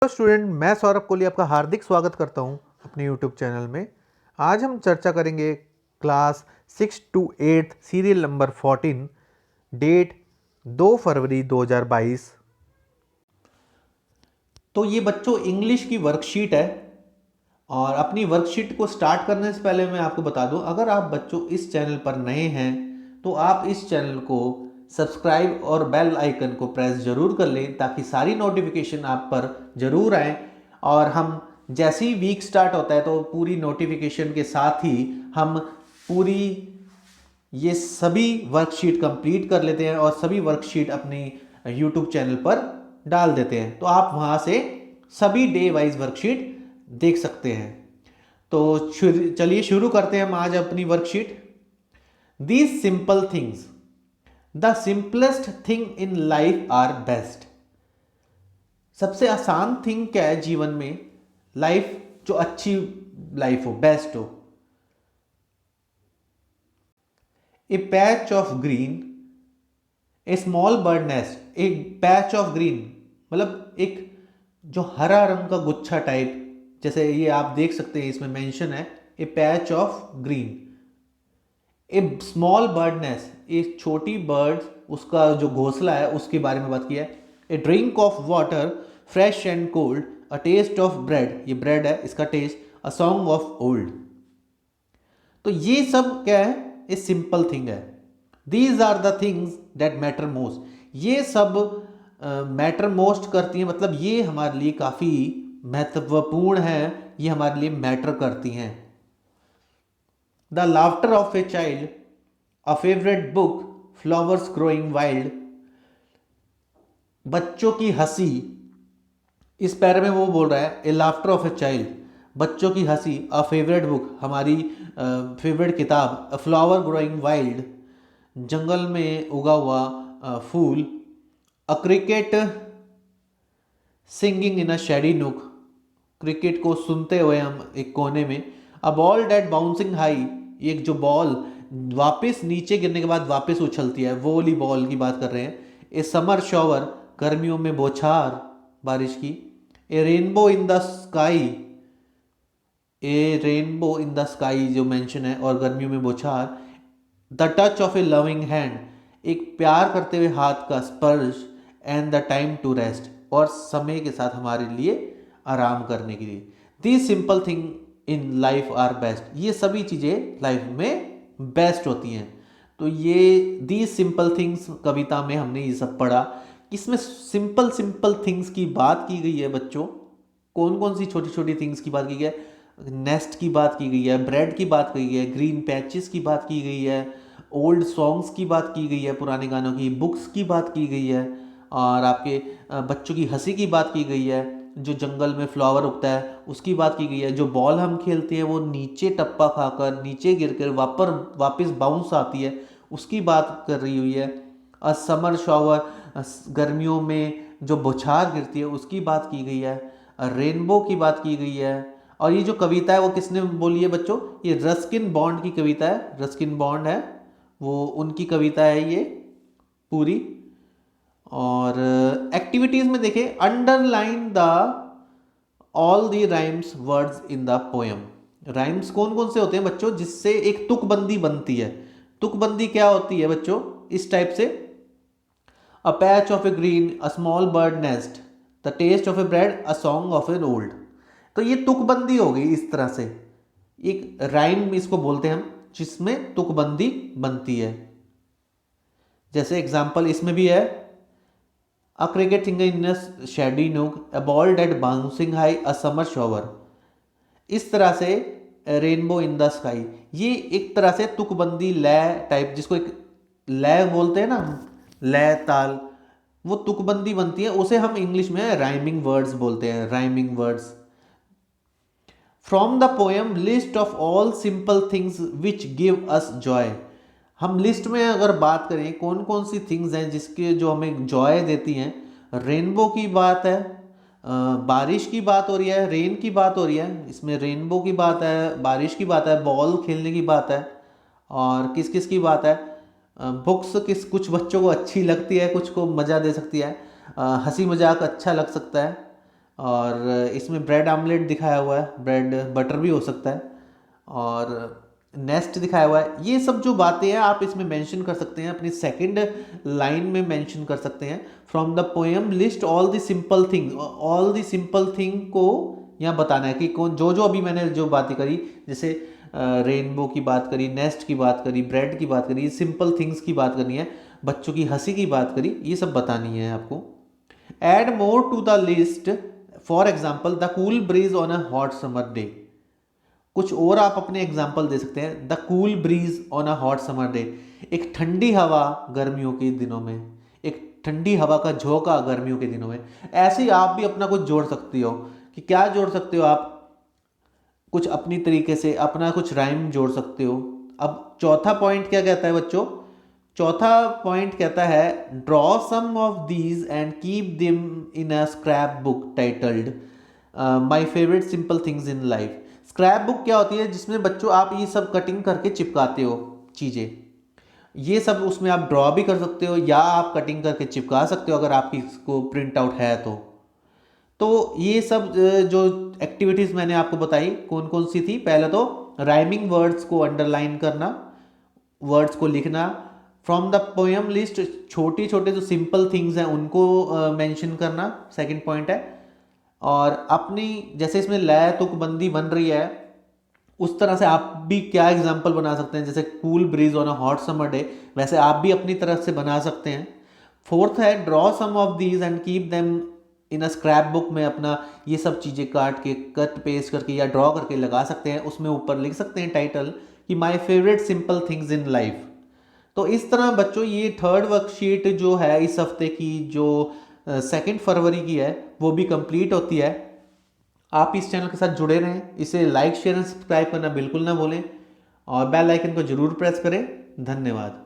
Hello student, मैं सौरभ कोहली आपका हार्दिक स्वागत करता हूं अपने यूट्यूब चैनल में। आज हम चर्चा करेंगे class 6 to 8 serial number 14, date 2 फरवरी 2022। तो ये बच्चों इंग्लिश की वर्कशीट है और अपनी वर्कशीट को स्टार्ट करने से पहले मैं आपको बता दूं, अगर आप बच्चों इस चैनल पर नए हैं तो आप इस चैनल को सब्सक्राइब और बेल आइकन को प्रेस जरूर कर लें ताकि सारी नोटिफिकेशन आप पर जरूर आए। और हम जैसे ही वीक स्टार्ट होता है तो पूरी नोटिफिकेशन के साथ ही हम पूरी ये सभी वर्कशीट कंप्लीट कर लेते हैं और सभी वर्कशीट अपनी यूट्यूब चैनल पर डाल देते हैं, तो आप वहां से सभी डे वाइज वर्कशीट देख सकते हैं। तो चलिए शुरू करते हैं हम आज अपनी worksheet. These simple things, the simplest thing in life are best. सबसे आसान थिंग क्या है जीवन में? लाइफ जो अच्छी लाइफ हो, बेस्ट हो। A patch of green, a small bird nest. एक पैच ऑफ ग्रीन मतलब एक जो हरा रंग का गुच्छा टाइप, जैसे ये आप देख सकते हैं इसमें मेंशन है a patch of green. A small bird nest, एक छोटी बर्ड उसका जो घोंसला है उसके बारे में बात किया है। A drink of water fresh and cold, a taste of bread, ये ब्रेड है इसका taste, a song of old. तो ये सब क्या है? ये सिंपल थिंग है। These are the things that matter most. ये सब मैटर मोस्ट करती हैं, मतलब ये हमारे लिए काफ़ी महत्वपूर्ण है, ये हमारे लिए मैटर करती हैं। The laughter of a child, a favourite book, flowers growing wild. बच्चों की हंसी, इस पैरे में वो बोल रहा है a laughter of a child, बच्चों की हंसी, अ फेवरेट बुक, हमारी फेवरेट किताब, अ फ्लावर ग्रोइंग वाइल्ड, जंगल में उगा हुआ फूल, a cricket singing in a shady nook, cricket को सुनते हुए हम एक कोने में, a ball that bouncing high, एक जो बॉल वापस नीचे गिरने के बाद वापस उछलती है, वोली बॉल की बात कर रहे हैं। ए समर शॉवर, गर्मियों में बौछार बारिश की। A rainbow in the sky, a rainbow in the sky जो मेंशन है और गर्मियों में बौछार। The touch of a loving hand, एक प्यार करते हुए हाथ का स्पर्श। And the time to rest, और समय के साथ हमारे लिए आराम करने के लिए। These simple thing in life are best, ये सभी चीज़ें लाइफ में बेस्ट होती हैं। तो ये दीज सिंपल थिंग्स कविता में हमने ये सब पढ़ा। इसमें सिंपल सिंपल थिंग्स की बात की गई है बच्चों। कौन कौन सी छोटी छोटी थिंग्स की बात की गई है? नेस्ट की बात की गई है, ब्रेड की बात की गई है, ग्रीन पैचेस की बात की गई है, ओल्ड सॉन्ग्स की बात की गई है, पुराने गानों की, बुक्स की बात की गई है, और आपके बच्चों की हंसी की बात की गई है, जो जंगल में फ्लावर उगता है उसकी बात की गई है, जो बॉल हम खेलते हैं वो नीचे टप्पा खाकर नीचे गिरकर वापस बाउंस आती है उसकी बात कर रही हुई है। और समर शॉवर, गर्मियों में जो बौछार गिरती है उसकी बात की गई है। रेनबो की बात की गई है। और ये जो कविता है वो किसने बोली है बच्चों? ये रस्किन बॉन्ड की कविता है, रस्किन बॉन्ड है वो, उनकी कविता है ये पूरी। और एक्टिविटीज में देखें, underline the all the rhymes words in the poem. Rhymes कौन कौन से होते हैं बच्चों जिससे एक तुकबंदी बनती है? तुकबंदी क्या होती है बच्चों? इस टाइप से, a patch of a green, a small bird nest, the taste of a bread, a song of an old. तो ये तुकबंदी हो गई इस तरह से, एक राइम इसको बोलते हैं हम जिसमें तुकबंदी बनती है। जैसे एग्जांपल इसमें भी है, a cricket thing in shady nook, a ball that bouncing high, a summer shower. इस तरह से रेनबो इन द स्काई, ये एक तरह से तुकबंदी लय टाइप, जिसको एक लय बोलते हैं ना, लय ताल, वो तुकबंदी बनती है, उसे हम इंग्लिश में राइमिंग वर्ड्स बोलते हैं, rhyming words. From the poem list of all simple things which give us Joy. हम लिस्ट में अगर बात करें कौन कौन सी थिंग्स हैं जिसके जो हमें जॉय देती हैं, रेनबो की बात है, बारिश की बात हो रही है, रेन की बात हो रही है, इसमें रेनबो की बात है, बारिश की बात है, बॉल खेलने की बात है, और किस किस की बात है? बुक्स किस कुछ बच्चों को अच्छी लगती है, कुछ को मज़ा दे सकती है, हंसी मजाक अच्छा लग सकता है, और इसमें ब्रेड आमलेट दिखाया हुआ है, ब्रेड बटर भी हो सकता है, और नेस्ट दिखाया हुआ है। ये सब जो बातें हैं आप इसमें मेंशन कर सकते हैं, अपनी सेकंड लाइन में मेंशन कर सकते हैं। From the poem list all the simple thing, all the simple thing को यहाँ बताना है कि कौन जो जो अभी मैंने जो बातें करी, जैसे रेनबो की बात करी, नेस्ट की बात करी, ब्रेड की बात करी, सिंपल थिंग्स की बात करनी है, बच्चों की हंसी की बात करी, ये सब बतानी है आपको। Add more to the list, for example the cool breeze on a hot summer day. कुछ और आप अपने एग्जाम्पल दे सकते हैं, the cool breeze on a hot summer day, एक ठंडी हवा गर्मियों के दिनों में, एक ठंडी हवा का झोंका गर्मियों के दिनों में। ऐसे ही आप भी अपना कुछ जोड़ सकती हो, कि क्या जोड़ सकते हो आप, कुछ अपनी तरीके से अपना कुछ राइम जोड़ सकते हो। अब चौथा पॉइंट क्या कहता है बच्चों, चौथा पॉइंट कहता है draw some of these and keep them in a scrapbook titled my favourite simple things in life. Scrapbook क्या होती है, जिसमें बच्चों आप ये सब कटिंग करके चिपकाते हो चीज़ें, ये सब उसमें आप ड्रॉ भी कर सकते हो या आप कटिंग करके चिपका सकते हो अगर आपकी इसको प्रिंट आउट है तो ये सब जो एक्टिविटीज़ मैंने आपको बताई कौन कौन सी थी, पहले तो राइमिंग वर्ड्स को अंडरलाइन करना, वर्ड्स को लिखना, फ्रॉम द पोएम लिस्ट छोटी छोटे जो सिंपल थिंग्स हैं उनको मेंशन करना, सेकंड पॉइंट है। और अपनी जैसे इसमें लय तुकबंदी बन रही है, उस तरह से आप भी क्या एग्जाम्पल बना सकते हैं, जैसे cool breeze on a hot summer day, वैसे आप भी अपनी तरफ से बना सकते हैं। फोर्थ है draw some of these and keep them in a scrapbook में अपना ये सब चीज़ें काट के कट पेस्ट करके या ड्रॉ करके लगा सकते हैं, उसमें ऊपर लिख सकते हैं टाइटल कि my favourite simple things in life. तो इस तरह बच्चों ये थर्ड वर्कशीट जो है इस हफ्ते की, जो 2 फरवरी की है, वो भी कंप्लीट होती है। आप इस चैनल के साथ जुड़े रहें, इसे लाइक शेयर एंड सब्सक्राइब करना बिल्कुल ना भूलें, और बेल आइकन को जरूर प्रेस करें। धन्यवाद।